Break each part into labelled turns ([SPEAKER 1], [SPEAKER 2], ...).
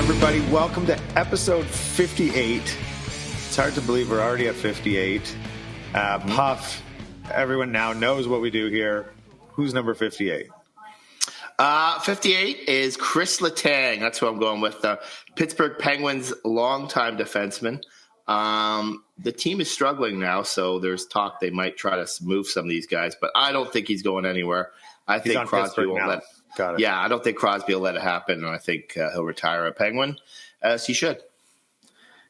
[SPEAKER 1] everybody. Welcome to episode 58. It's hard to believe we're already at 58. Puff, everyone now knows what we do here. Who's number 58?
[SPEAKER 2] 58 is Chris Letang. That's who I'm going with. The Pittsburgh Penguins longtime defenseman. The team is struggling now, so there's talk they might try to move some of these guys, but I don't think he's going anywhere. I think Crosby won't let. Got it. Yeah, I don't think Crosby will let it happen, and I think he'll retire a Penguin, as he should.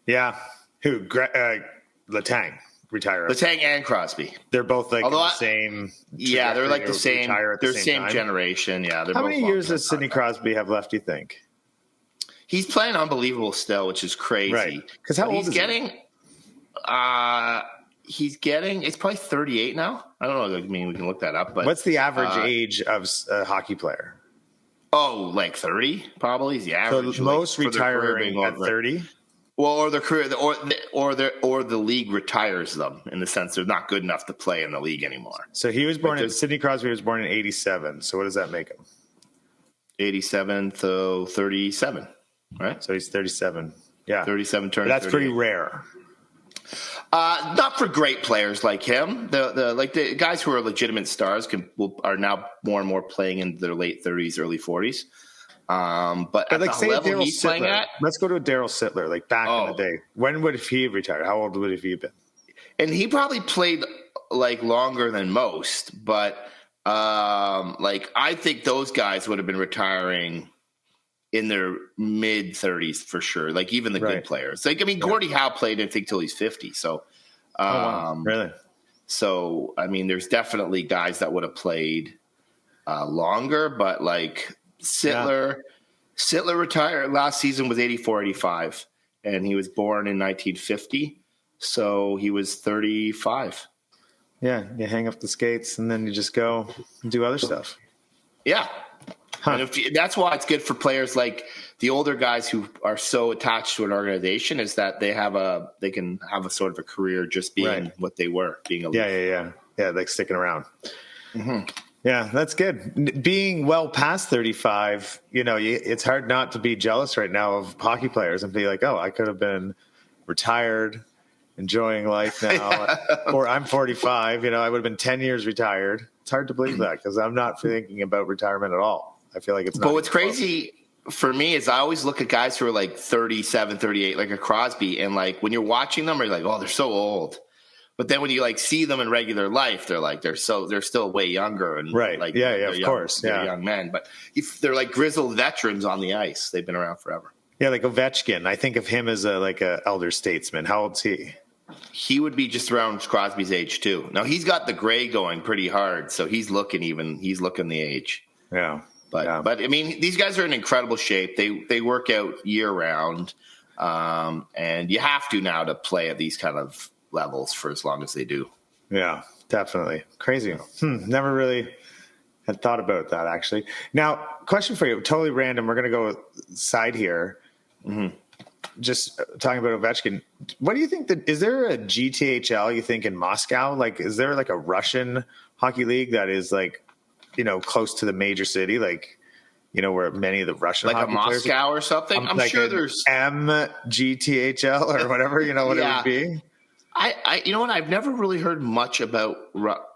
[SPEAKER 1] Yeah, who? Letang retire.
[SPEAKER 2] Letang and Crosby.
[SPEAKER 1] They're both like the same.
[SPEAKER 2] Yeah, they're like the same. They're the same generation. Yeah.
[SPEAKER 1] How many years does Sidney Crosby have left? Do you think?
[SPEAKER 2] He's playing unbelievable still, which is crazy.
[SPEAKER 1] Right? Because how old is
[SPEAKER 2] he? He's getting. It's probably 38 now. I don't know. I mean, we can look that up. But
[SPEAKER 1] what's the average age of a hockey player?
[SPEAKER 2] Oh, like 30, probably is the average.
[SPEAKER 1] So most retiring at 30.
[SPEAKER 2] Well, or their career, or the league retires them in the sense they're not good enough to play in the league anymore.
[SPEAKER 1] So he was born Sidney Crosby was born in 87. So what does that make him?
[SPEAKER 2] 87 to 37, right?
[SPEAKER 1] So he's 37. Yeah,
[SPEAKER 2] 37 turns.
[SPEAKER 1] That's pretty rare.
[SPEAKER 2] Not for great players like him. The guys who are legitimate stars are now more and more playing in their late 30s, early 40s. But at the level he's playing at,
[SPEAKER 1] let's go to Daryl Sittler. Like back in the day, when would he have retired? How old would he have been?
[SPEAKER 2] And he probably played like longer than most. But like I think those guys would have been retiring in their mid 30s for sure. Like even the good players. Like I mean, Gordie Howe played I think till he's 50. So,
[SPEAKER 1] really?
[SPEAKER 2] So I mean, there's definitely guys that would have played longer, but like Sittler retired last season was 84, 85, and he was born in 1950. So he was 35.
[SPEAKER 1] Yeah, you hang up the skates and then you just go and do other stuff.
[SPEAKER 2] Yeah. Huh. And that's why it's good for players like the older guys who are so attached to an organization is that they can have a sort of a career just being what they were, being a leader.
[SPEAKER 1] Yeah, like sticking around.
[SPEAKER 2] Mm-hmm.
[SPEAKER 1] Yeah, that's good. Being well past 35, it's hard not to be jealous right now of hockey players and be like, oh, I could have been retired, enjoying life now, or I'm 45. I would have been 10 years retired. It's hard to believe that because I'm not thinking about retirement at all. I feel like it's not.
[SPEAKER 2] But what's crazy for me is I always look at guys who are like 37, 38, like a Crosby, and like when you're watching them, you're like, oh, they're so old. But then when you like see them in regular life, they're still way younger and
[SPEAKER 1] like of course,
[SPEAKER 2] they're young men. But they're like grizzled veterans on the ice. They've been around forever.
[SPEAKER 1] Yeah, like Ovechkin. I think of him as a elder statesman. How old's he?
[SPEAKER 2] He would be just around Crosby's age too. Now he's got the gray going pretty hard, so he's looking the age.
[SPEAKER 1] Yeah.
[SPEAKER 2] But I mean, these guys are in incredible shape. They work out year round, and you have to now to play at these kind of levels for as long as they do.
[SPEAKER 1] Yeah, definitely. Crazy. Never really had thought about that, actually. Now, question for you, totally random. We're going to go side here. Mm-hmm. Just talking about Ovechkin. What do you think is there a GTHL, you think, in Moscow? Like, is there like a Russian hockey league that is like, close to the major city, like, where many of the Russian
[SPEAKER 2] like
[SPEAKER 1] hockey
[SPEAKER 2] a Moscow
[SPEAKER 1] players,
[SPEAKER 2] or something? I'm
[SPEAKER 1] like
[SPEAKER 2] sure there's
[SPEAKER 1] MGTHL or whatever, what it would be.
[SPEAKER 2] I you know what? I've never really heard much about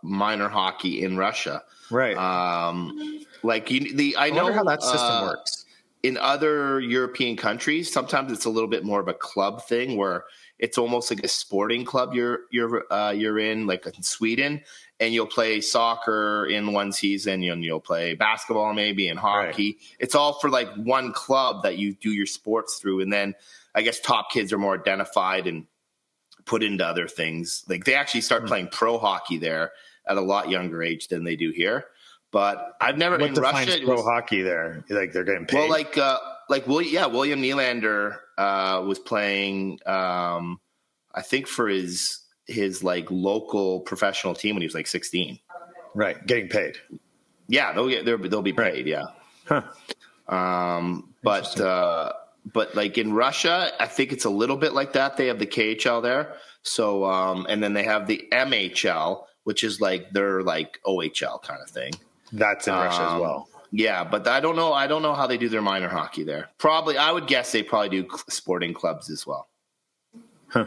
[SPEAKER 2] minor hockey in Russia.
[SPEAKER 1] Right.
[SPEAKER 2] I know
[SPEAKER 1] how that system works.
[SPEAKER 2] In other European countries, sometimes it's a little bit more of a club thing where it's almost like a sporting club you're in, like in Sweden, and you'll play soccer in one season, and you'll play basketball maybe and hockey. Right. It's all for like one club that you do your sports through, and then I guess top kids are more identified and put into other things. Like they actually start playing pro hockey there at a lot younger age than they do here. But I've never in Russia.
[SPEAKER 1] Pro hockey there, like they're getting paid.
[SPEAKER 2] Well, William Nylander was playing. I think for his like local professional team when he was like 16.
[SPEAKER 1] Right, getting paid.
[SPEAKER 2] Yeah, they'll be paid. Right. Yeah.
[SPEAKER 1] Huh.
[SPEAKER 2] But like in Russia, I think it's a little bit like that. They have the KHL there. So and then they have the MHL, which is like their like OHL kind of thing.
[SPEAKER 1] That's in Russia as well.
[SPEAKER 2] Yeah, but I don't know. I don't know how they do their minor hockey there. Probably, I would guess they probably do sporting clubs as well.
[SPEAKER 1] Huh.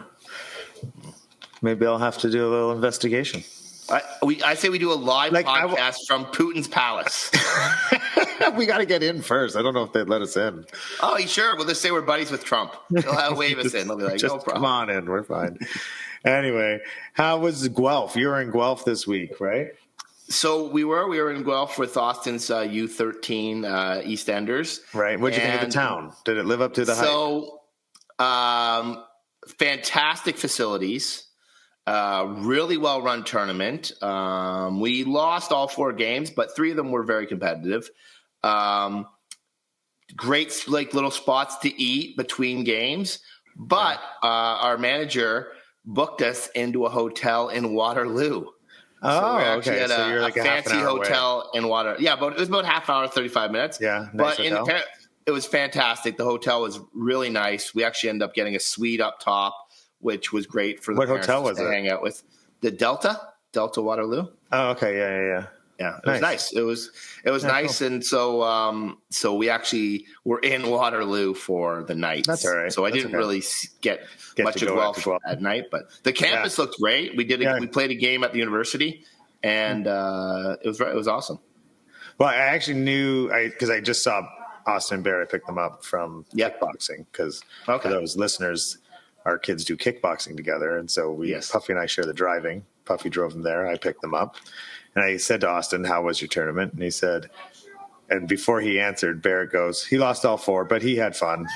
[SPEAKER 1] Maybe I'll have to do a little investigation.
[SPEAKER 2] I say we do a live podcast from Putin's palace.
[SPEAKER 1] We got to get in first. I don't know if they'd let us in.
[SPEAKER 2] Oh, sure. We'll just say we're buddies with Trump. He'll wave us in. They'll be like,
[SPEAKER 1] just
[SPEAKER 2] no problem.
[SPEAKER 1] Come on in. We're fine. Anyway, how was Guelph? You were in Guelph this week, right?
[SPEAKER 2] So we were in Guelph with Austin's U13 EastEnders.
[SPEAKER 1] Right. What'd you think of the town? Did it live up to the hype?
[SPEAKER 2] So, fantastic facilities. Really well-run tournament. We lost all 4 games, but 3 of them were very competitive. Great, like, little spots to eat between games. But our manager booked us into a hotel in Waterloo.
[SPEAKER 1] Oh, okay. So you're like a
[SPEAKER 2] fancy hotel in Waterloo. Yeah, but it was about half an hour, 35 minutes.
[SPEAKER 1] Yeah, nice hotel.
[SPEAKER 2] It was fantastic. The hotel was really nice. We actually ended up getting a suite up top, which was great for the parents to hang out with. The Delta Waterloo.
[SPEAKER 1] Oh, okay. Yeah.
[SPEAKER 2] Yeah, it was nice. It was nice, cool. And so we actually were in Waterloo for the night.
[SPEAKER 1] That's all right.
[SPEAKER 2] So I didn't really get much of Guelph at night, but the campus looked great. We we played a game at the university, and it was awesome.
[SPEAKER 1] Well, I actually knew because I just saw Austin Bear. I picked them up from kickboxing because for those listeners, our kids do kickboxing together, and so Puffy and I share the driving. Puffy drove them there. I picked them up. And I said to Austin, how was your tournament? And he said, and before he answered, Barrett goes, he lost all 4, but he had fun.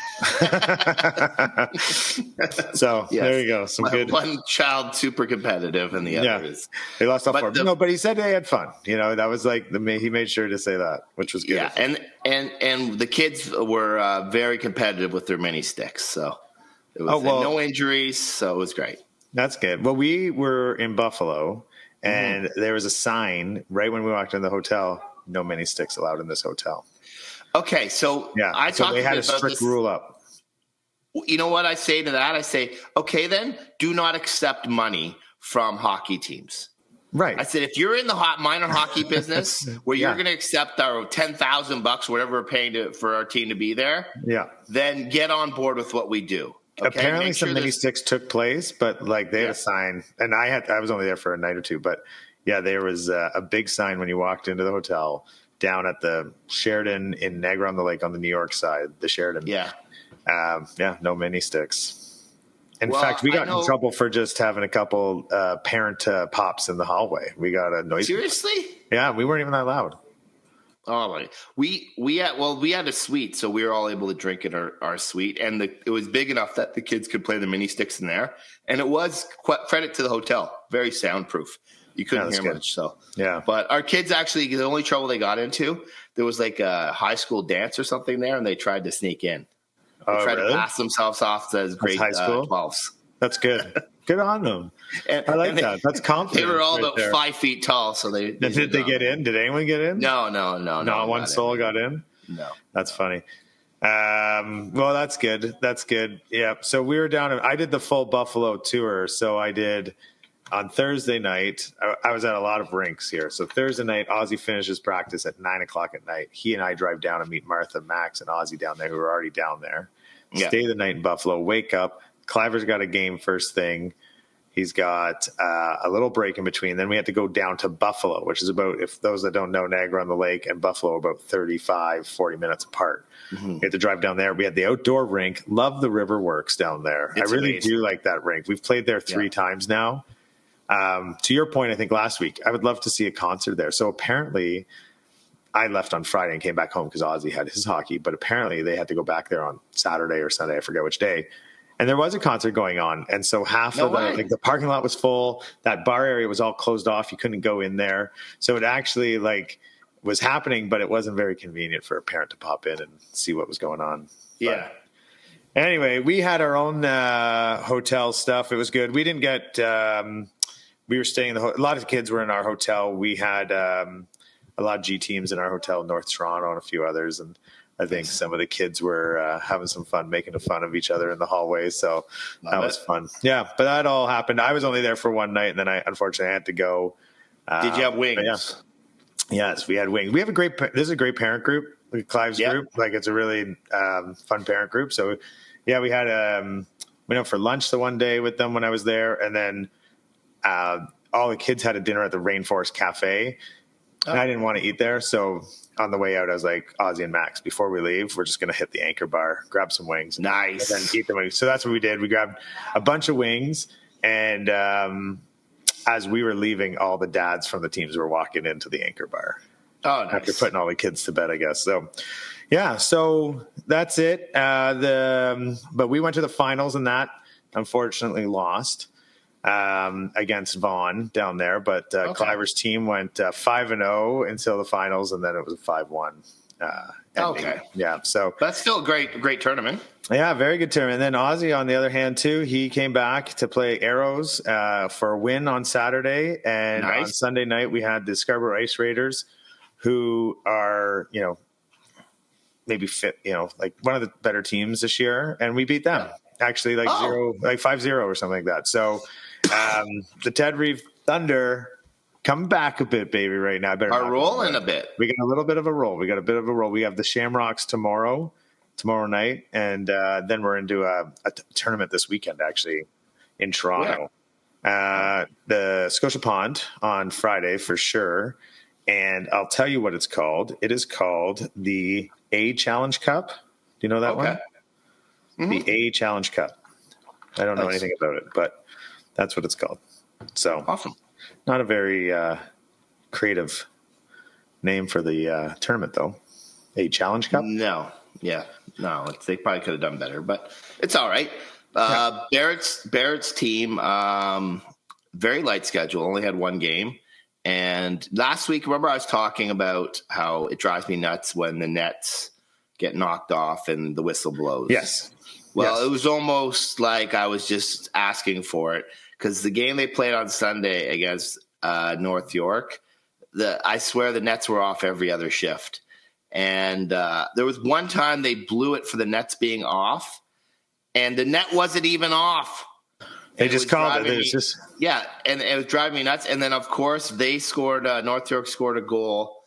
[SPEAKER 1] So there you go.
[SPEAKER 2] One child super competitive and the other is.
[SPEAKER 1] They lost all 4. But he said they had fun. That was like, he made sure to say that, which was good.
[SPEAKER 2] Yeah, and the kids were very competitive with their mini sticks. So it was no injuries. So it was great.
[SPEAKER 1] That's good. Well, we were in Buffalo. And there was a sign right when we walked in the hotel, no mini sticks allowed in this hotel.
[SPEAKER 2] Okay, so
[SPEAKER 1] they had a strict rule up.
[SPEAKER 2] You know what I say to that? I say, okay, then do not accept money from hockey teams.
[SPEAKER 1] Right.
[SPEAKER 2] I said, if you're in the minor hockey business where you're going to accept our $10,000, whatever we're paying for our team to be there, then get on board with what we do. Okay,
[SPEAKER 1] apparently some mini sticks took place, but like they had a sign, and I was only there for a night or two, but there was a big sign when you walked into the hotel down at the Sheridan in Niagara-on-the-Lake on the New York side, the Sheridan. No mini sticks. In fact, we got in trouble for just having a couple parent pops in the hallway. We got a noise.
[SPEAKER 2] Seriously?
[SPEAKER 1] Yeah, we weren't even that loud.
[SPEAKER 2] Oh, we had a suite, so we were all able to drink in our suite, and it was big enough that the kids could play the mini sticks in there, and it was credit to the hotel, very soundproof. You couldn't hear much, so But our kids actually, the only trouble they got into, there was like a high school dance or something there, and they tried to sneak in. They tried to pass themselves off as grade 12s.
[SPEAKER 1] That's good. Good on them. I like that. That's confident.
[SPEAKER 2] They were all about 5 feet tall, so they
[SPEAKER 1] did they get in? Did anyone get in?
[SPEAKER 2] No.
[SPEAKER 1] Not one soul got in?
[SPEAKER 2] No.
[SPEAKER 1] That's funny. Well, that's good. That's good. Yeah. So we were down. I did the full Buffalo tour. So I did on Thursday night. I was at a lot of rinks here. So Thursday night, Ozzy finishes practice at 9:00 at night. He and I drive down and meet Martha, Max, and Ozzy down there who are already down there. Stay the night in Buffalo. Wake up. Cliver's got a game first thing. He's got a little break in between. Then we had to go down to Buffalo, which is about, if those that don't know, Niagara-on-the-Lake and Buffalo are about 35, 40 minutes apart. We had to drive down there. We had the outdoor rink. Love the River Works down there. I really do like that rink. We've played there 3 times now. To your point, I think last week, I would love to see a concert there. So apparently I left on Friday and came back home because Ozzy had his hockey, but apparently they had to go back there on Saturday or Sunday. I forget which day. And there was a concert going on. And so half of the parking lot was full. That bar area was all closed off. You couldn't go in there. So it actually was happening, but it wasn't very convenient for a parent to pop in and see what was going on.
[SPEAKER 2] Yeah.
[SPEAKER 1] But anyway, we had our own hotel stuff. It was good. We didn't get, we were staying a lot of kids were in our hotel. We had a lot of G teams in our hotel in North Toronto and a few others. And I think some of the kids were having some fun, making fun of each other in the hallway. So that was fun. Yeah, but that all happened. I was only there for one night, and then I unfortunately had to go.
[SPEAKER 2] Did you have wings?
[SPEAKER 1] Yes, we had wings. We have this is a great parent group, Clive's group. Like it's a really fun parent group. So yeah, we had went out for lunch the one day with them when I was there, and then all the kids had a dinner at the Rainforest Cafe. And I didn't want to eat there, so on the way out, I was like, Ozzy and Max, before we leave, we're just going to hit the Anchor Bar, grab some wings,
[SPEAKER 2] nice,
[SPEAKER 1] and then eat them. So that's what we did. We grabbed a bunch of wings, and as we were leaving, all the dads from the teams were walking into the Anchor Bar.
[SPEAKER 2] Oh, nice.
[SPEAKER 1] After putting all the kids to bed, I guess. So, yeah, so that's it. But we went to the finals, and that unfortunately lost against Vaughan down there. But Cliver's team went 5-0 until the finals, and then it was a 5-1.
[SPEAKER 2] Okay.
[SPEAKER 1] Yeah. So
[SPEAKER 2] that's still a great tournament.
[SPEAKER 1] Yeah, very good tournament. And then Ozzy, on the other hand, too, he came back to play Arrows for a win on Saturday. And on Sunday night, we had the Scarborough Ice Raiders, who are, maybe fit, like one of the better teams this year. And we beat them actually like 5-0 or something like that. So the Ted Reeve Thunder come back a bit, baby, right now.
[SPEAKER 2] Are rolling a bit.
[SPEAKER 1] We got a little bit of a roll. We have the Shamrocks tomorrow night, and then we're into a tournament this weekend, actually, in Toronto. Yeah. The Scotia Pond on Friday for sure. And I'll tell you what it's called. It is called the A Challenge Cup. Do you know that one? Mm-hmm. The A Challenge Cup. I don't know anything about it, but that's what it's called. So
[SPEAKER 2] awesome.
[SPEAKER 1] Not a very creative name for the tournament, though. A Challenge Cup?
[SPEAKER 2] No. Yeah. No, they probably could have done better, but it's all right. Barrett's team, very light schedule, only had one game. And last week, remember I was talking about how it drives me nuts when the nets get knocked off and the whistle blows.
[SPEAKER 1] Yes.
[SPEAKER 2] Well, It was almost like I was just asking for it, because the game they played on Sunday against North York, I swear the nets were off every other shift. And there was one time they blew it for the nets being off, and the net wasn't even off.
[SPEAKER 1] They just called it.
[SPEAKER 2] Yeah, and it was driving me nuts. And then, of course, they scored. North York scored a goal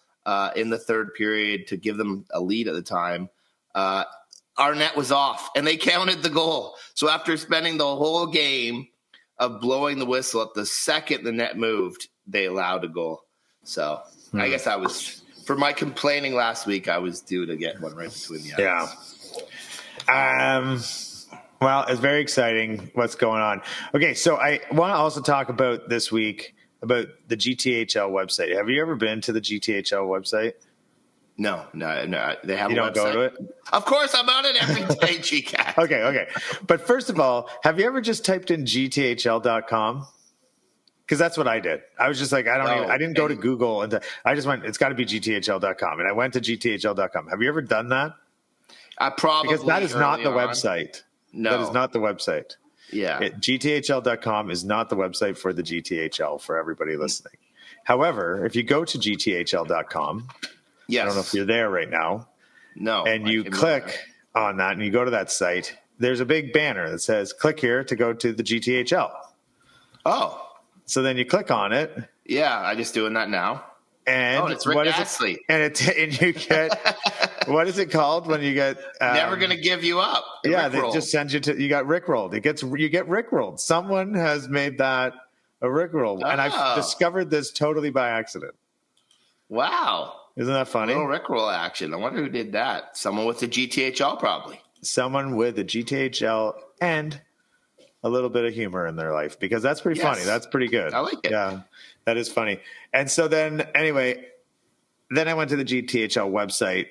[SPEAKER 2] in the third period to give them a lead at the time. Our net was off, and they counted the goal. So after spending the whole game of blowing the whistle, at the second the net moved, they allowed a goal. So I guess for my complaining last week, I was due to get one right between the eyes.
[SPEAKER 1] Yeah. Well, it's very exciting what's going on. Okay, so I want to also talk about this week about the GTHL website. Have you ever been to the GTHL website?
[SPEAKER 2] No. They have
[SPEAKER 1] you
[SPEAKER 2] a
[SPEAKER 1] don't
[SPEAKER 2] website.
[SPEAKER 1] Go to it?
[SPEAKER 2] Of course, I'm on it every day, GCAT.
[SPEAKER 1] Okay. But first of all, have you ever just typed in gthl.com? Because that's what I did. I was just like, I didn't go to Google. I just went, it's got to be gthl.com. And I went to gthl.com. Have you ever done that? Because that is not the website.
[SPEAKER 2] No.
[SPEAKER 1] That is not the website.
[SPEAKER 2] Yeah.
[SPEAKER 1] GTHL.com is not the website for the GTHL for everybody listening. However, if you go to GTHL.com, I don't know if you're there right now.
[SPEAKER 2] No.
[SPEAKER 1] And you click on that and you go to that site, there's a big banner that says, click here to go to the GTHL.
[SPEAKER 2] Oh.
[SPEAKER 1] So then you click on it.
[SPEAKER 2] Yeah, I'm just doing that now.
[SPEAKER 1] And
[SPEAKER 2] it's Rick Astley.
[SPEAKER 1] And you get, what is it called when you get?
[SPEAKER 2] Never going to give you up.
[SPEAKER 1] They just send you to, you got Rickrolled. You get Rickrolled. Someone has made that a Rickroll. And I discovered this totally by accident.
[SPEAKER 2] Wow.
[SPEAKER 1] Isn't that funny?
[SPEAKER 2] A little Rickroll action. I wonder who did that. Someone with the GTHL probably.
[SPEAKER 1] Someone with the GTHL and a little bit of humor in their life, because that's pretty funny. That's pretty good.
[SPEAKER 2] I like it.
[SPEAKER 1] Yeah, that is funny. And so then I went to the GTHL website.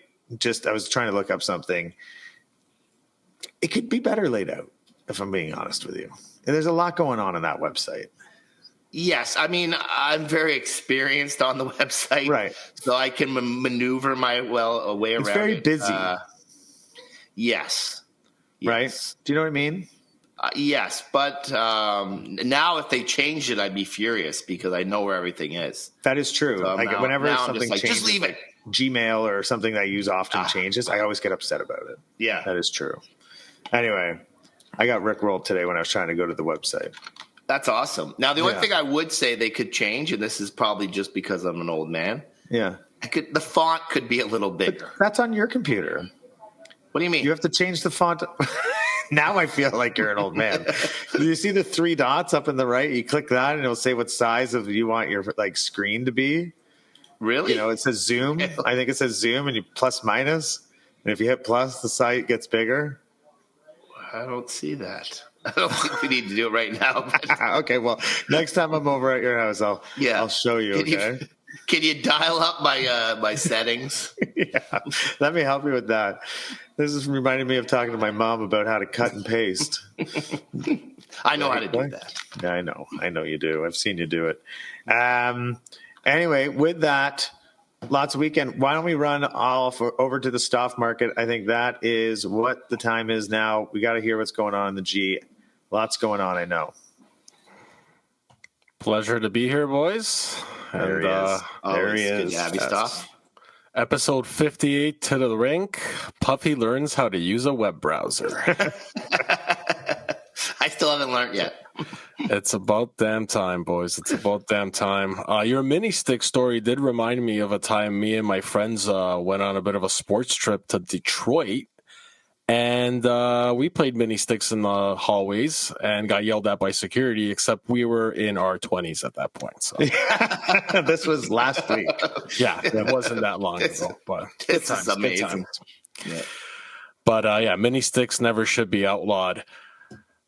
[SPEAKER 1] I was trying to look up something. It could be better laid out, if I'm being honest with you. And there's a lot going on that website.
[SPEAKER 2] Yes. I mean, I'm very experienced on the website.
[SPEAKER 1] Right.
[SPEAKER 2] So I can maneuver my way around it.
[SPEAKER 1] It's very busy.
[SPEAKER 2] Yes.
[SPEAKER 1] Right? Do you know what I mean?
[SPEAKER 2] Yes, but now if they changed it, I'd be furious because I know where everything is.
[SPEAKER 1] That is true.
[SPEAKER 2] So
[SPEAKER 1] whenever something
[SPEAKER 2] changes,
[SPEAKER 1] just leave it. Gmail or something that I use often changes, I always get upset about it.
[SPEAKER 2] Yeah.
[SPEAKER 1] That is true. Anyway, I got Rickrolled today when I was trying to go to the website.
[SPEAKER 2] That's awesome. Now, the only thing I would say they could change, and this is probably just because I'm an old man,
[SPEAKER 1] Yeah.
[SPEAKER 2] The font could be a little bigger.
[SPEAKER 1] That's on your computer.
[SPEAKER 2] What do you mean?
[SPEAKER 1] You have to change the font. Now I feel like you're an old man. Do you see the 3 dots up in the right? You click that and it'll say what size of you want your like screen to be.
[SPEAKER 2] Really?
[SPEAKER 1] It says zoom. I think it says zoom and you plus minus. And if you hit plus, the site gets bigger.
[SPEAKER 2] I don't see that. I don't think we need to do it right now.
[SPEAKER 1] Okay, well, next time I'm over at your house, I'll show you.
[SPEAKER 2] Can you dial up my settings?
[SPEAKER 1] Yeah, let me help you with that. This is reminding me of talking to my mom about how to cut and paste.
[SPEAKER 2] I know how to do that.
[SPEAKER 1] Yeah, I know you do. I've seen you do it. Anyway, with that, lots of weekend. Why don't we run over to the stock market? I think that is what the time is now. We got to hear what's going on in the G. Lots going on, I know.
[SPEAKER 3] Pleasure to be here, boys.
[SPEAKER 1] There he is.
[SPEAKER 2] There he is. Good to have you, Stoff.
[SPEAKER 3] Episode 58 to the Rink. Puffy learns how to use a web browser.
[SPEAKER 2] I still haven't learned yet.
[SPEAKER 3] It's about damn time, boys. It's about damn time. Your mini stick story did remind me of a time me and my friends went on a bit of a sports trip to Detroit. And we played mini sticks in the hallways and got yelled at by security, except we were in our 20s at that point. So
[SPEAKER 1] this was last week.
[SPEAKER 3] Yeah, it wasn't that long ago. But
[SPEAKER 2] this is amazing.
[SPEAKER 3] Yeah. But mini sticks never should be outlawed.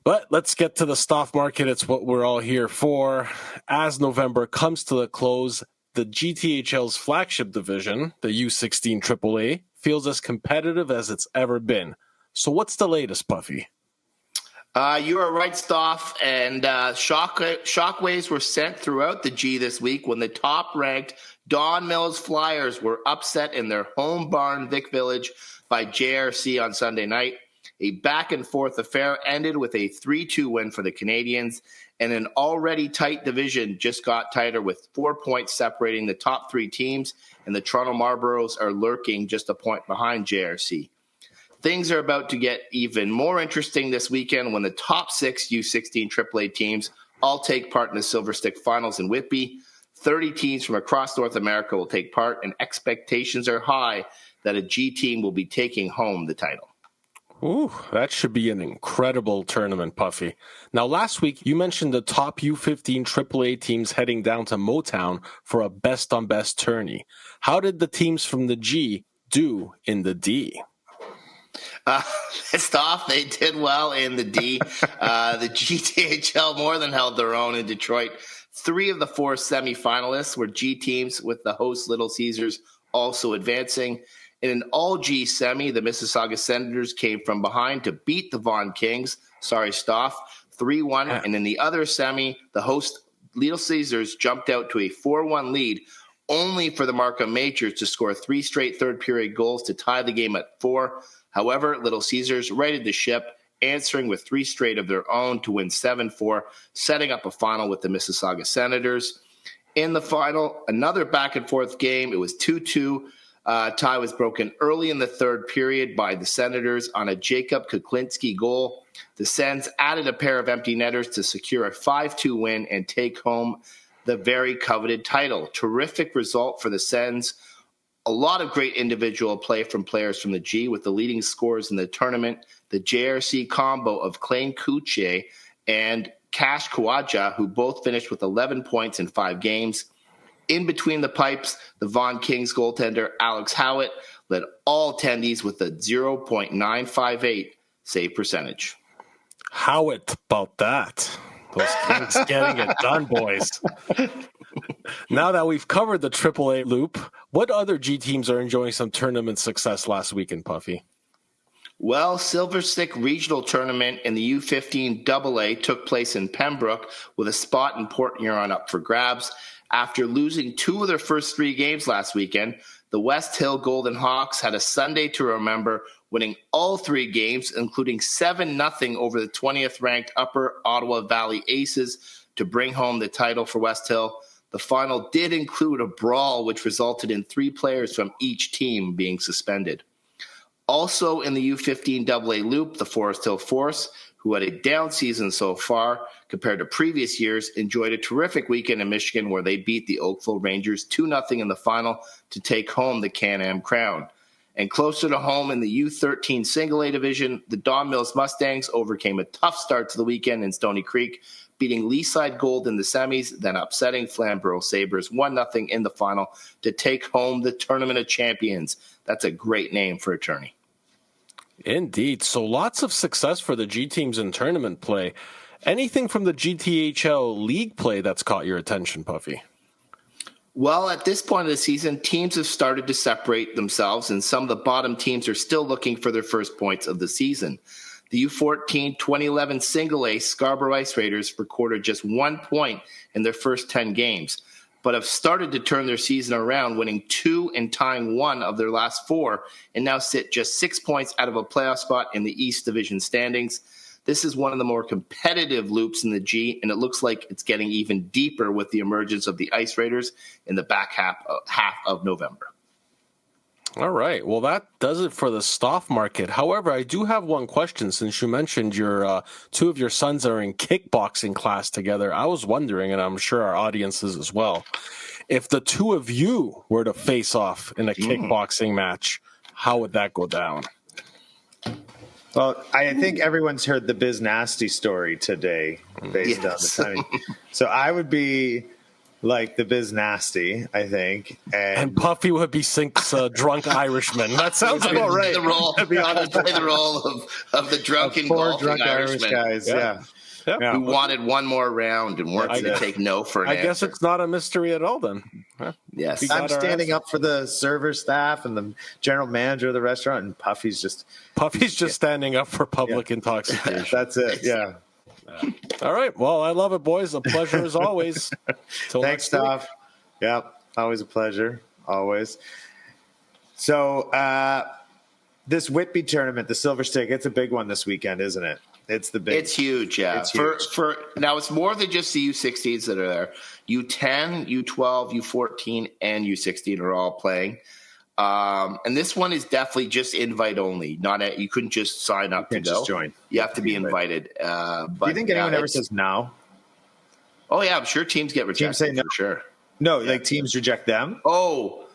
[SPEAKER 3] But let's get to the stock market. It's what we're all here for. As November comes to the close, the GTHL's flagship division, the U16 AAA, feels as competitive as it's ever been. So what's the latest, Puffy?
[SPEAKER 2] You are right, Stoff, and shockwaves were sent throughout the G this week when the top-ranked Don Mills Flyers were upset in their home barn, Vic Village, by JRC on Sunday night. A back-and-forth affair ended with a 3-2 win for the Canadians, and an already tight division just got tighter with 4 points separating the top 3 teams, and the Toronto Marlboros are lurking just a point behind JRC. Things are about to get even more interesting this weekend when the top 6 U16 AAA teams all take part in the Silver Stick Finals in Whitby. 30 teams from across North America will take part, and expectations are high that a G team will be taking home the title.
[SPEAKER 3] Ooh, that should be an incredible tournament, Puffy. Now, last week, you mentioned the top U15 AAA teams heading down to Motown for a best-on-best tourney. How did the teams from the G do in the D?
[SPEAKER 2] Stoff, they did well in the D. The GTHL more than held their own in Detroit. 3 of the 4 semifinalists were G teams, with the host Little Caesars also advancing. In an all-G semi, the Mississauga Senators came from behind to beat the Vaughan Kings. Sorry, Stoff, 3-1. And in the other semi, the host Little Caesars jumped out to a 4-1 lead, only for the Markham Majors to score 3 straight third-period goals to tie the game at 4. However, Little Caesars righted the ship, answering with 3 straight of their own to win 7-4, setting up a final with the Mississauga Senators. In the final, another back-and-forth game. It was 2-2. Tie was broken early in the third period by the Senators on a Jacob Kuklinski goal. The Sens added a pair of empty netters to secure a 5-2 win and take home the very coveted title. Terrific result for the Sens. A lot of great individual play from players from the G, with the leading scorers in the tournament, the JRC combo of Klein Kuche and Cash Kawaja, who both finished with 11 points in 5 games. In between the pipes, the Vaughan Kings goaltender Alex Howitt led all attendees with a 0.958 save percentage.
[SPEAKER 3] Howitt, about that. Those Kings getting it done, boys. Now that we've covered the AAA loop, what other G teams are enjoying some tournament success last weekend, Puffy?
[SPEAKER 2] Well, Silver Stick Regional Tournament in the U15 AA took place in Pembroke, with a spot in Port Huron up for grabs. After losing 2 of their first 3 games last weekend, the West Hill Golden Hawks had a Sunday to remember, winning all 3 games, including 7-0 over the 20th-ranked Upper Ottawa Valley Aces to bring home the title for West Hill. The final did include a brawl, which resulted in 3 players from each team being suspended. Also in the U15 AA loop, the Forest Hill Force, who had a down season so far compared to previous years, enjoyed a terrific weekend in Michigan where they beat the Oakville Rangers 2-0 in the final to take home the Can-Am crown. And closer to home in the U13 Single A division, the Don Mills Mustangs overcame a tough start to the weekend in Stony Creek, beating Leaside Gold in the semis, then upsetting Flamborough Sabres 1-0 in the final to take home the Tournament of Champions. That's a great name for a tourney.
[SPEAKER 3] Indeed. So lots of success for the G teams in tournament play. Anything from the GTHL league play that's caught your attention, Puffy?
[SPEAKER 2] Well, at this point of the season, teams have started to separate themselves, and some of the bottom teams are still looking for their first points of the season. The U14 2011 Single A Scarborough Ice Raiders recorded just 1 point in their first 10 games, but have started to turn their season around, winning 2 and tying 1 of their last 4, and now sit just 6 points out of a playoff spot in the East Division standings. This is one of the more competitive loops in the G, and it looks like it's getting even deeper with the emergence of the Ice Raiders in the back half of November.
[SPEAKER 3] All right. Well, that does it for the stock market. However, I do have one question. Since you mentioned your 2 of your sons are in kickboxing class together, I was wondering, and I'm sure our audience is as well, if the 2 of you were to face off in a kickboxing match, how would that go down?
[SPEAKER 1] Well, I think everyone's heard the Biz Nasty story today based on the timing. So I would be like the Biz Nasty, I think.
[SPEAKER 3] And Puffy would be Sink's drunk Irishman. That sounds about right.
[SPEAKER 2] Play the role of the drunken golfing Irishman.
[SPEAKER 1] Irish guys, yeah.
[SPEAKER 2] Who wanted one more round and weren't going to take no for an answer.
[SPEAKER 3] I guess it's not a mystery at all then. Huh?
[SPEAKER 2] Yes.
[SPEAKER 1] I'm standing up for the server staff and the general manager of the restaurant, and Puffy's just
[SPEAKER 3] standing up for public intoxication.
[SPEAKER 1] That's it, yeah.
[SPEAKER 3] All right. Well, I love it, boys. A pleasure as always.
[SPEAKER 1] Thanks, Toph. Yeah, always a pleasure. Always. So this Whitby tournament, the Silver Stick, it's a big one this weekend, isn't it? It's
[SPEAKER 2] huge, yeah.
[SPEAKER 1] It's huge.
[SPEAKER 2] For now, it's more than just the U16s that are there. U10, U12, U14, and U16 are all playing. And this one is definitely just invite only. You couldn't just sign up to go.
[SPEAKER 1] Just join.
[SPEAKER 2] You have to be invited.
[SPEAKER 1] Do you think anyone ever says no?
[SPEAKER 2] Oh yeah, I'm sure teams get rejected.
[SPEAKER 1] Teams say no.
[SPEAKER 2] For sure.
[SPEAKER 1] No, like teams reject them.
[SPEAKER 2] Oh,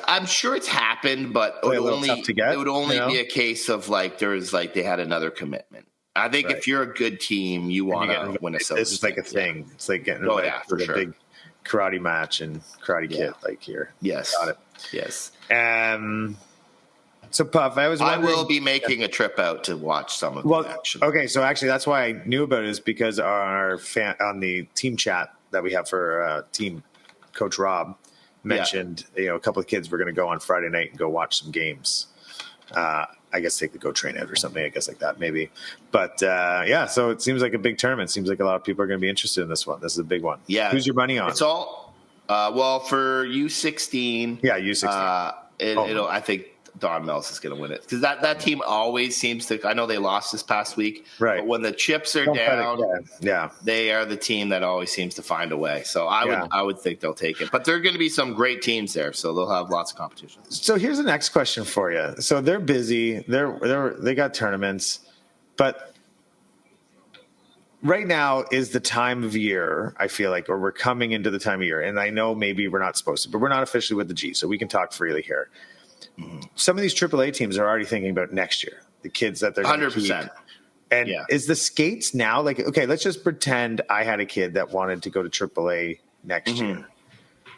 [SPEAKER 2] I'm sure it's happened, but it would only be a case of they had another commitment. I think if you're a good team, you want to win a silver.
[SPEAKER 1] This is like a thing. Yeah. It's like getting invited for a big karate match and Karate Kid, like here.
[SPEAKER 2] Yes,
[SPEAKER 1] got it.
[SPEAKER 2] Yes.
[SPEAKER 1] So Puff, I
[SPEAKER 2] will be making a trip out to watch some of the action.
[SPEAKER 1] Okay, so actually that's why I knew about it, is because on the team chat that we have for team, Coach Rob mentioned a couple of kids were going to go on Friday night and go watch some games. I guess take the Go Train out or something, I guess like that maybe. But so it seems like a big tournament. Seems like a lot of people are going to be interested in this one. This is a big one.
[SPEAKER 2] Yeah.
[SPEAKER 1] Who's your money on?
[SPEAKER 2] It's all for U16.
[SPEAKER 1] Yeah, U16.
[SPEAKER 2] I think Don Mills is going to win it, because that team always seems to. I know they lost this past week,
[SPEAKER 1] right?
[SPEAKER 2] But when the chips are down, they are the team that always seems to find a way. So I would think they'll take it. But there are going to be some great teams there, so they'll have lots of competition.
[SPEAKER 1] So here's the next question for you. So they're busy. They got tournaments, but right now is the time of year, I feel like, or we're coming into the time of year, and I know maybe we're not supposed to, but we're not officially with the G, so we can talk freely here. Some of these AAA teams are already thinking about next year, the kids that they're going to keep. 100%. And is the skates now like, okay, let's just pretend I had a kid that wanted to go to AAA next year.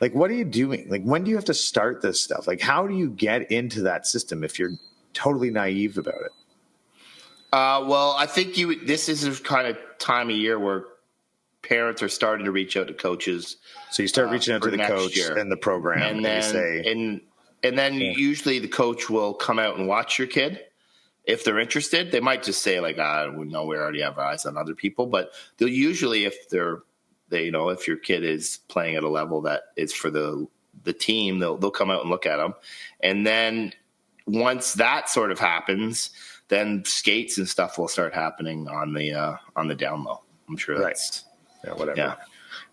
[SPEAKER 1] Like, what are you doing? Like, when do you have to start this stuff? Like, how do you get into that system if you're totally naive about it?
[SPEAKER 2] Well, I think this is a kind of time of year where parents are starting to reach out to coaches.
[SPEAKER 1] So you start reaching out to the coach and the program,
[SPEAKER 2] and then you say, and then usually the coach will come out and watch your kid. If they're interested, they might just say like, we know we already have eyes on other people, but they'll usually, if if your kid is playing at a level that is for the team, they'll come out and look at them. And then once that sort of happens, then skates and stuff will start happening on the down low. I'm sure that's
[SPEAKER 1] whatever. Yeah.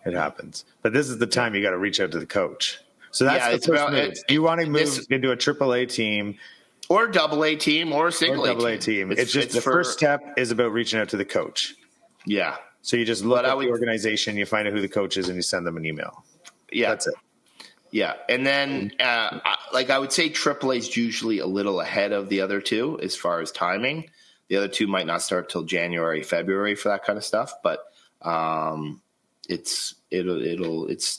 [SPEAKER 1] It happens. But this is the time you got to reach out to the coach. So that's the first move. You want to move into a AAA team.
[SPEAKER 2] Or double A team or a single
[SPEAKER 1] A team. It's just the first step is about reaching out to the coach.
[SPEAKER 2] Yeah.
[SPEAKER 1] So you just look at the organization, you find out who the coach is, and you send them an email.
[SPEAKER 2] Yeah.
[SPEAKER 1] That's it.
[SPEAKER 2] Yeah. And then, I would say AAA is usually a little ahead of the other two as far as timing. The other two might not start till January, February for that kind of stuff, but it's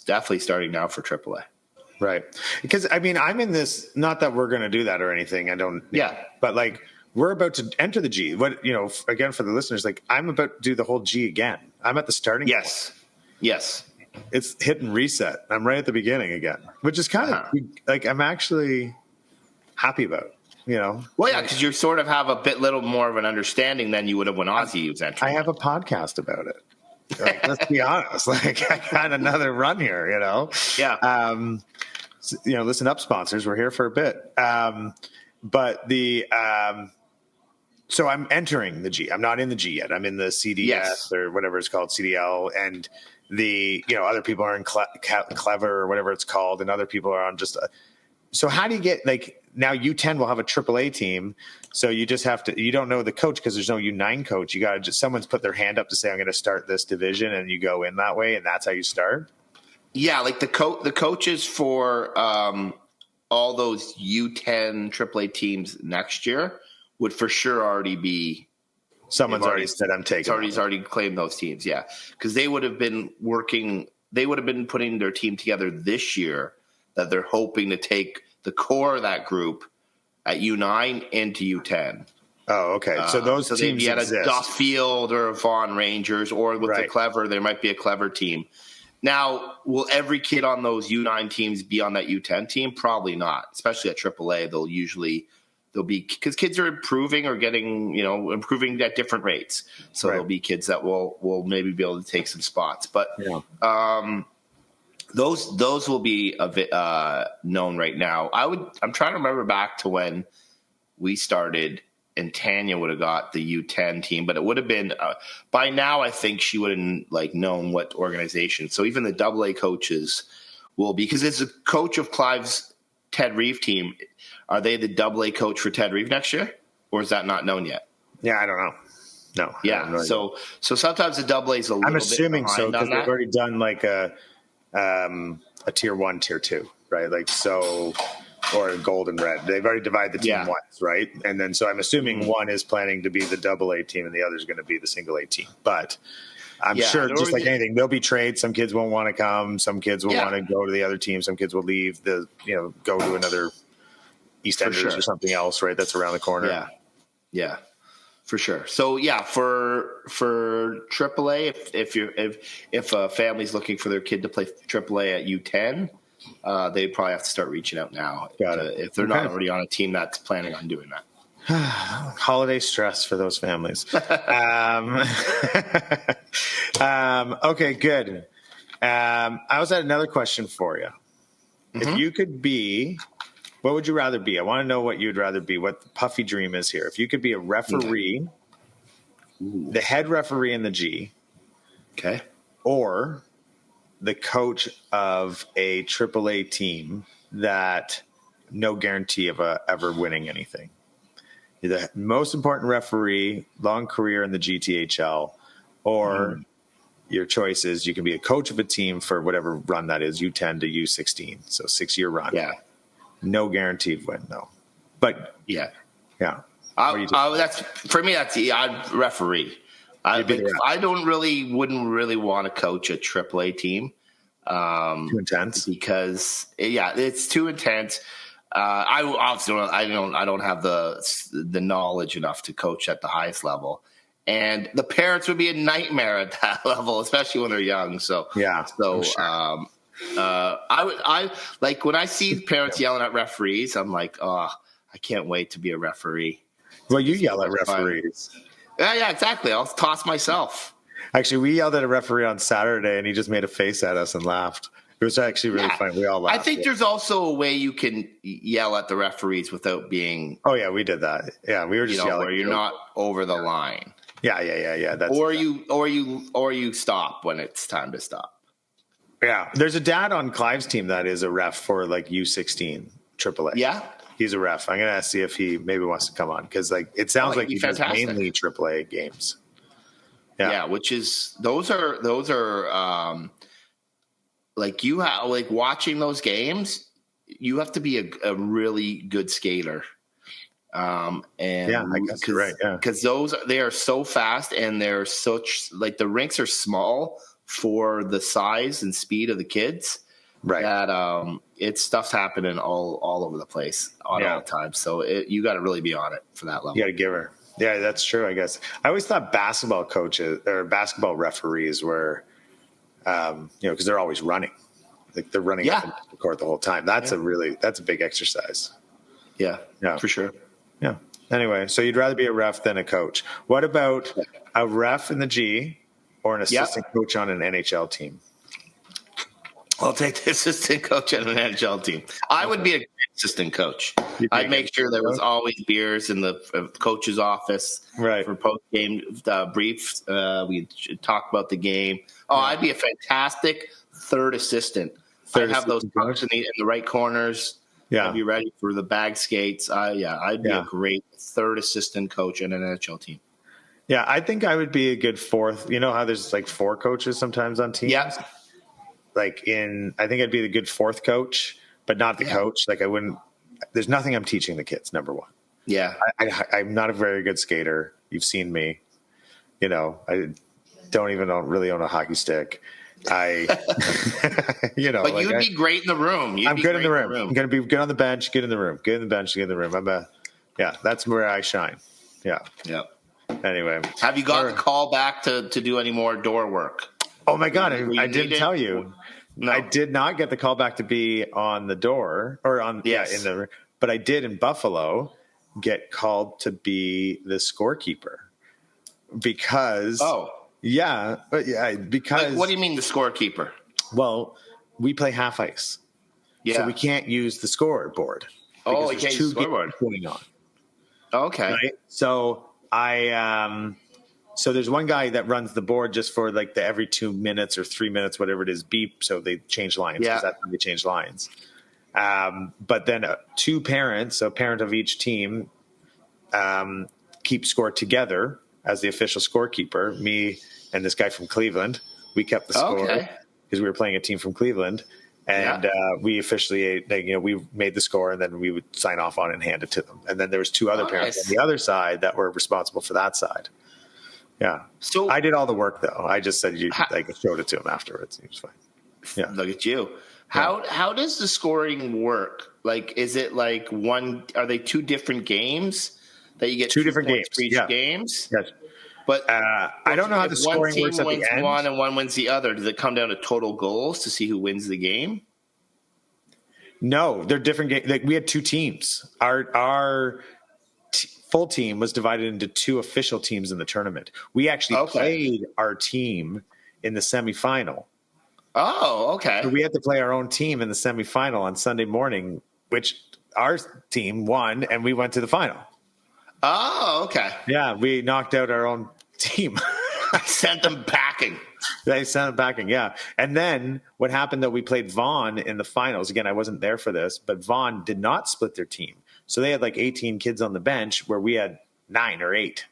[SPEAKER 2] definitely starting now for AAA.
[SPEAKER 1] Right. Because, I mean, I'm in this, not that we're going to do that or anything. I don't.
[SPEAKER 2] Yeah.
[SPEAKER 1] But, like, we're about to enter the G. What, again, for the listeners, like, I'm about to do the whole G again. I'm at the starting point.
[SPEAKER 2] Yes.
[SPEAKER 1] It's hit and reset. I'm right at the beginning again, which is kind of, like, I'm actually happy about,
[SPEAKER 2] Well, yeah, because you sort of have a little more of an understanding than you would have when Ozzy was entering.
[SPEAKER 1] I have a podcast about it. Like, let's be honest. Like, I got another run here,
[SPEAKER 2] Yeah.
[SPEAKER 1] Listen up, sponsors. We're here for a bit. But so I'm entering the G. I'm not in the G yet. I'm in the CDS or whatever it's called, CDL. And other people are in Clever or whatever it's called. And other people are on just. So how do you get, like, now U10 will have a AAA team. So you just have to, you don't know the coach because there's no U9 coach. You got to just, someone's put their hand up to say, I'm going to start this division, and you go in that way. And that's how you start. Yeah.
[SPEAKER 2] Like the coaches for all those U10 AAA teams next year would for sure already be.
[SPEAKER 1] Someone's already said, I'm taking.
[SPEAKER 2] Somebody's already claimed those teams. Yeah. Because they would have been putting their team together this year that they're hoping to take the core of that group at U9 into U10.
[SPEAKER 1] Oh, okay. So those teams exist.
[SPEAKER 2] A Duffield or a Vaughan Rangers, or with the Clever, there might be a Clever team. Now, will every kid on those U9 teams be on that U10 team? Probably not. Especially at AAA, they'll be because kids are improving or getting improving at different rates. So there'll be kids that will maybe be able to take some spots, but. Yeah. Those will be a bit known right now. I'm trying to remember back to when we started, and Tanya would have got the U10 team, but it would have been by now. I think she would have known what organization. So even the AA coaches will be, because it's a coach of Clive's Ted Reeve team. Are they the AA coach for Ted Reeve next year, or is that not known yet?
[SPEAKER 1] Yeah, I don't know. No.
[SPEAKER 2] Yeah. So sometimes the AA is a little.
[SPEAKER 1] I'm assuming
[SPEAKER 2] bit
[SPEAKER 1] so because they've already done like a tier 1, tier 2, right? Like, so, or a gold and red. They've already divided the team once, right? And then, so I'm assuming one is planning to be the AA team and the other is going to be the single A team. But I'm sure, just like anything, there'll be trades. Some kids won't want to come. Some kids will want to go to the other team. Some kids will leave go to another EastEnders or something else, right? That's around the corner.
[SPEAKER 2] Yeah. Yeah. For sure. So for AAA, if a family's looking for their kid to play AAA at U10, they probably have to start reaching out now. If they're not already on a team that's planning on doing that.
[SPEAKER 1] Holiday stress for those families. Okay, good. I also had another question for you. Mm-hmm. If you could be. What would you rather be? I want to know what you'd rather be, what the Puffy dream is here. If you could be a referee, the head referee in the G, or the coach of a AAA team that no guarantee of ever winning anything. You're the most important referee, long career in the GTHL, or your choice is you can be a coach of a team for whatever run that is, U10 to U16, so 6-year run.
[SPEAKER 2] Yeah.
[SPEAKER 1] No guaranteed win, though. But
[SPEAKER 2] yeah.
[SPEAKER 1] That's
[SPEAKER 2] for me. That's I'd referee. I wouldn't really want to coach a AAA team.
[SPEAKER 1] Too intense
[SPEAKER 2] because it's too intense. I don't have the knowledge enough to coach at the highest level, and the parents would be a nightmare at that level, especially when they're young. So sure. I like when I see parents yelling at referees, I'm like, oh, I can't wait to be a referee.
[SPEAKER 1] Well, you yell at referees.
[SPEAKER 2] Yeah, exactly. I'll toss myself.
[SPEAKER 1] Actually, we yelled at a referee on Saturday, and he just made a face at us and laughed. It was actually really fun. We all laughed.
[SPEAKER 2] I think there's also a way you can yell at the referees without being.
[SPEAKER 1] Oh yeah, we did that. Yeah, we were just yelling.
[SPEAKER 2] Where you're not over the line.
[SPEAKER 1] Yeah. That's
[SPEAKER 2] or you stop when it's time to stop.
[SPEAKER 1] Yeah, there's a dad on Clive's team that is a ref for like U16 AAA.
[SPEAKER 2] Yeah.
[SPEAKER 1] He's a ref. I'm gonna see if he maybe wants to come on because like it sounds like he does mainly AAA games.
[SPEAKER 2] Yeah, which is those are like you have like watching those games. You have to be a really good skater. And
[SPEAKER 1] I guess you're right. Yeah,
[SPEAKER 2] because they are so fast and they're such like the rinks are small for the size and speed of the kids.
[SPEAKER 1] Right.
[SPEAKER 2] That it's stuff's happening all over the place all the time. So you got to really be on it for that level.
[SPEAKER 1] You got to give her. Yeah, that's true. I guess I always thought basketball coaches or basketball referees were, because they're always running, like they're running up and down the court the whole time. That's that's a big exercise.
[SPEAKER 2] Yeah, for sure.
[SPEAKER 1] Yeah. Anyway, so you'd rather be a ref than a coach. What about a ref in the G or an assistant coach on an NHL team?
[SPEAKER 2] I'll take the assistant coach on an NHL team. I would be a great assistant coach. I'd make sure there was always beers in the coach's office for post-game briefs. We'd talk about the game. I'd be a fantastic third assistant. I'd have those pucks in the right corners. Yeah. I'd be ready for the bag skates. I'd be a great third assistant coach in an NHL team.
[SPEAKER 1] Yeah, I think I would be a good fourth. You know how there's like 4 coaches sometimes on teams?
[SPEAKER 2] Yeah.
[SPEAKER 1] I think I'd be the good fourth coach, but not the coach. Like I wouldn't, there's nothing I'm teaching the kids, number one.
[SPEAKER 2] Yeah.
[SPEAKER 1] I'm not a very good skater. You've seen me, I don't even really own a hockey stick. But
[SPEAKER 2] you'd be great in the room.
[SPEAKER 1] I'm good in the room. I'm going to be good on the bench, good in the room, good in the bench, good in the room. That's where I shine. Yeah.
[SPEAKER 2] Yeah.
[SPEAKER 1] Anyway.
[SPEAKER 2] Have you got the call back to do any more door work?
[SPEAKER 1] Oh my God. I didn't tell you. No. I did not get the call back to be on the door or but I did in Buffalo get called to be the scorekeeper because because
[SPEAKER 2] what do you mean the scorekeeper?
[SPEAKER 1] Well, we play half ice. Yeah. So we can't use the scoreboard.
[SPEAKER 2] Oh, you can't use the scoreboard
[SPEAKER 1] going on.
[SPEAKER 2] Okay.
[SPEAKER 1] Right? So so there's one guy that runs the board just for like the every 2 minutes or 3 minutes, whatever it is, beep. So they change lines because that's when they change lines. But then 2 parents, so a parent of each team, keep score together as the official scorekeeper. Me and this guy from Cleveland, we kept the score because we were playing a team from Cleveland. And we officially, we made the score, and then we would sign off on it and hand it to them. And then there was 2 other parents on the other side that were responsible for that side. Yeah. So I did all the work, though. I just said I showed it to him afterwards. He was fine. Yeah.
[SPEAKER 2] Look at you. How does the scoring work? Like, is it like are they 2 different games that you get
[SPEAKER 1] 2 different games
[SPEAKER 2] for each games?
[SPEAKER 1] Yes.
[SPEAKER 2] But
[SPEAKER 1] I don't know how the scoring works at the end.
[SPEAKER 2] One wins one and one wins the other. Does it come down to total goals to see who wins the game?
[SPEAKER 1] No, they're different games. Like, we had 2 teams. Our full team was divided into 2 official teams in the tournament. We actually played our team in the semifinal.
[SPEAKER 2] Oh, okay.
[SPEAKER 1] So we had to play our own team in the semifinal on Sunday morning, which our team won, and we went to the final.
[SPEAKER 2] Oh, okay.
[SPEAKER 1] Yeah, we knocked out our own team.
[SPEAKER 2] Sent them packing.
[SPEAKER 1] They sent them packing, yeah. And then what happened, though, we played Vaughan in the finals. Again, I wasn't there for this, but Vaughan did not split their team. So they had like 18 kids on the bench where we had 9 or 8.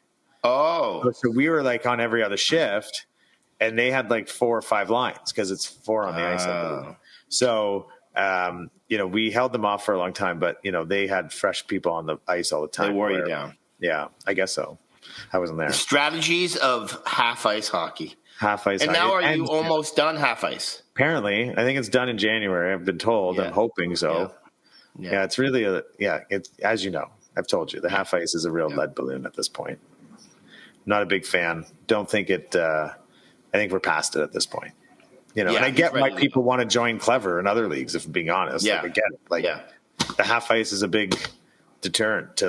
[SPEAKER 2] Oh.
[SPEAKER 1] So we were like on every other shift, and they had like 4 or 5 lines because it's 4 on the ice. So, we held them off for a long time, but, they had fresh people on the ice all the time.
[SPEAKER 2] They wore you down.
[SPEAKER 1] Yeah, I guess so. I wasn't there.
[SPEAKER 2] The strategies of half ice hockey.
[SPEAKER 1] Half ice.
[SPEAKER 2] And now are you almost done half ice?
[SPEAKER 1] Apparently. I think it's done in January. I've been told. Yeah. I'm hoping so. Yeah, it's really it's, as you know, I've told you, the half ice is a real lead balloon at this point. Not a big fan. Don't think it, I think we're past it at this point. And I get why people want to join Clever in other leagues, if I'm being honest.
[SPEAKER 2] Yeah.
[SPEAKER 1] Like, I get it. The half ice is a big deterrent to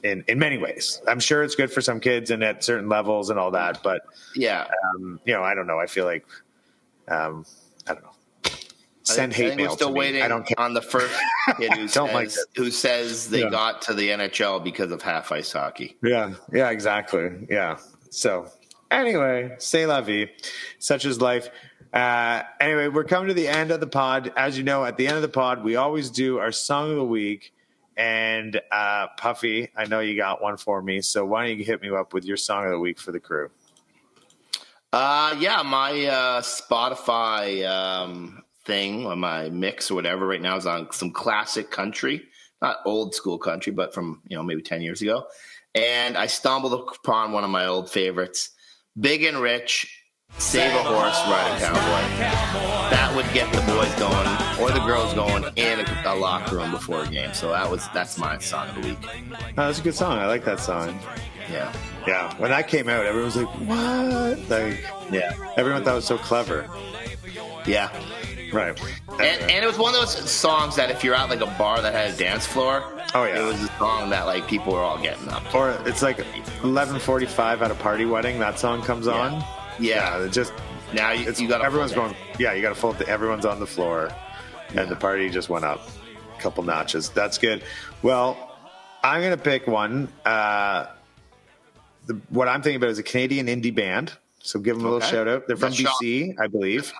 [SPEAKER 1] in many ways. I'm sure it's good for some kids and at certain levels and all that, but I don't know. I feel like, I don't know. Send hate mail.
[SPEAKER 2] We're still waiting on the first kid who says they got to the NHL because of half ice hockey.
[SPEAKER 1] Yeah, exactly. Yeah. So anyway, c'est la vie. Such is life. Anyway, we're coming to the end of the pod. As you know, at the end of the pod, we always do our song of the week. And Puffy, I know you got one for me. So why don't you hit me up with your song of the week for the crew?
[SPEAKER 2] My Spotify thing, or my mix or whatever right now is on some classic country. Not old school country, but from, maybe 10 years ago. And I stumbled upon one of my old favorites, Big and Rich, Save a Horse, Ride a Cowboy. That would get the boys going or the girls going in a locker room before a game. So that's my song of the week.
[SPEAKER 1] Oh, that's a good song. I like that song.
[SPEAKER 2] Yeah.
[SPEAKER 1] Yeah. When that came out, everyone was like, what? Everyone thought it was so clever.
[SPEAKER 2] Yeah.
[SPEAKER 1] Right.
[SPEAKER 2] And it was one of those songs that if you're at like a bar that had a dance floor, it was a song that like people were all getting up to.
[SPEAKER 1] Or it's like 11:45 at a party wedding. That song comes on.
[SPEAKER 2] Yeah.
[SPEAKER 1] It just
[SPEAKER 2] now you got
[SPEAKER 1] everyone's going. Yeah, you got to fold. Everyone's on the floor, and the party just went up a couple notches. That's good. Well, I'm gonna pick one. What I'm thinking about is a Canadian indie band. So give them a little shout out. They're from BC, I believe.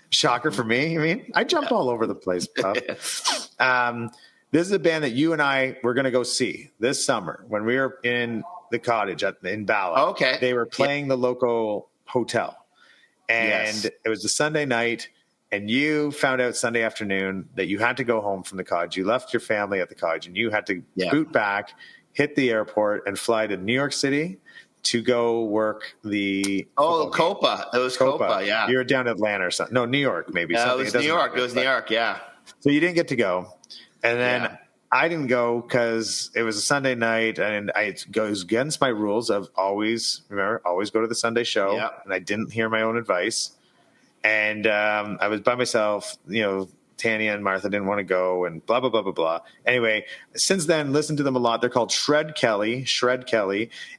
[SPEAKER 1] Shocker for me. I mean, I jumped all over the place, Puff. This is a band that you and I were going to go see this summer when we were in the cottage in Bala.
[SPEAKER 2] Okay.
[SPEAKER 1] They were playing the local hotel. And it was a Sunday night, and you found out Sunday afternoon that you had to go home from the cottage. You left your family at the cottage, and you had to boot back, hit the airport, and fly to New York City to go work the
[SPEAKER 2] Copa. It was Copa, yeah.
[SPEAKER 1] You were down in Atlanta or something. No, New York, maybe.
[SPEAKER 2] It was New York. It was New York, yeah.
[SPEAKER 1] So you didn't get to go. And then I didn't go because it was a Sunday night, and it goes against my rules of always go to the Sunday show.
[SPEAKER 2] Yeah.
[SPEAKER 1] And I didn't hear my own advice. And I was by myself, Tanya and Martha didn't want to go, and blah, blah, blah, blah, blah. Anyway, since then, listen to them a lot. They're called Shred Kelly,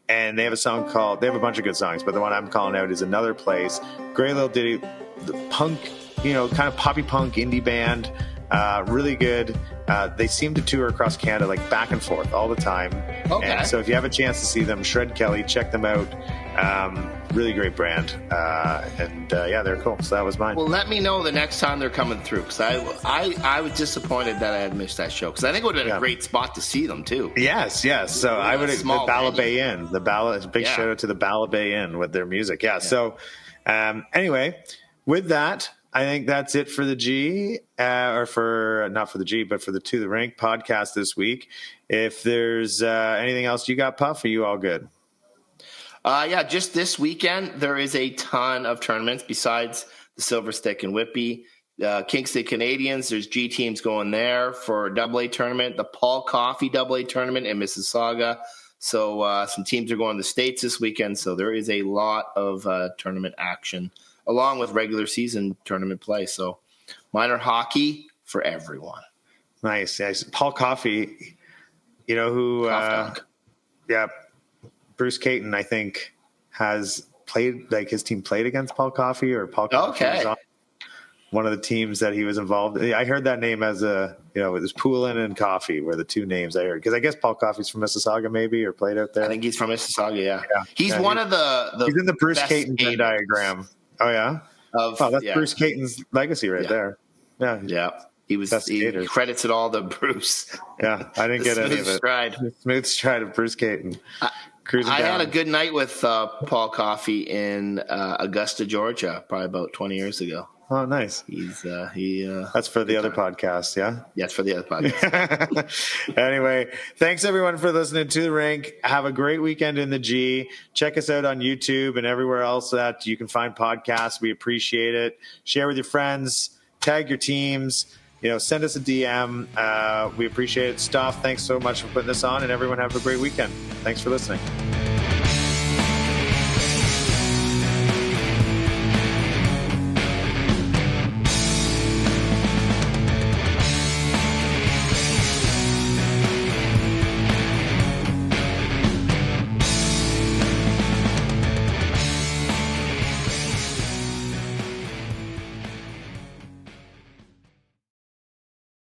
[SPEAKER 1] and they have they have a bunch of good songs, but the one I'm calling out is Another Place. Great little ditty, the punk, kind of poppy punk indie band. Really good. They seem to tour across Canada, like back and forth all the time.
[SPEAKER 2] Okay.
[SPEAKER 1] And so if you have a chance to see them, Shred Kelly, check them out. Really great brand. They're cool. So that was mine.
[SPEAKER 2] Well, let me know the next time they're coming through, because I was disappointed that I had missed that show, because I think it would have been a great spot to see them too.
[SPEAKER 1] Yes. So I would the Bala Bay Inn. Big shout out to the Bala Bay Inn with their music. Yeah. So anyway, with that, I think that's it for the G, not for the G, but for the To The Rink podcast this week. If there's anything else you got, Puff, are you all good?
[SPEAKER 2] Just this weekend, there is a ton of tournaments besides the Silver Stick and Whippy. Kingston Canadians, there's G teams going there for a AA tournament. The Paul Coffey AA tournament in Mississauga. So some teams are going to the States this weekend. So there is a lot of tournament action, along with regular season tournament play. So minor hockey for everyone.
[SPEAKER 1] Nice. Paul Coffey, who, Bruce Caton, I think, has played, like his team played against Paul Coffey, or Paul Coffey was on one of the teams that he was involved in. I heard that name as it was Poulin and Coffey were the two names I heard. Because I guess Paul Coffey's from Mississauga maybe, or played out there.
[SPEAKER 2] I think he's from Mississauga, yeah. He's one of the
[SPEAKER 1] he's in the Bruce Caton Venn diagram. Oh, yeah? That's Bruce Caton's legacy right there. Yeah.
[SPEAKER 2] Yeah. He credits it all to Bruce.
[SPEAKER 1] Yeah, I didn't get any of it. Smooth stride of Bruce Caton.
[SPEAKER 2] I had a good night with Paul Coffey in Augusta, Georgia, probably about 20 years ago.
[SPEAKER 1] Oh, nice. That's for the other podcast, yeah?
[SPEAKER 2] Yeah, it's for the other podcast.
[SPEAKER 1] Anyway, thanks everyone for listening to The Rink. Have a great weekend in the G. Check us out on YouTube and everywhere else that you can find podcasts. We appreciate it. Share with your friends. Tag your teams. Send us a DM. We appreciate it. Stoff, thanks so much for putting this on, and everyone have a great weekend. Thanks for listening.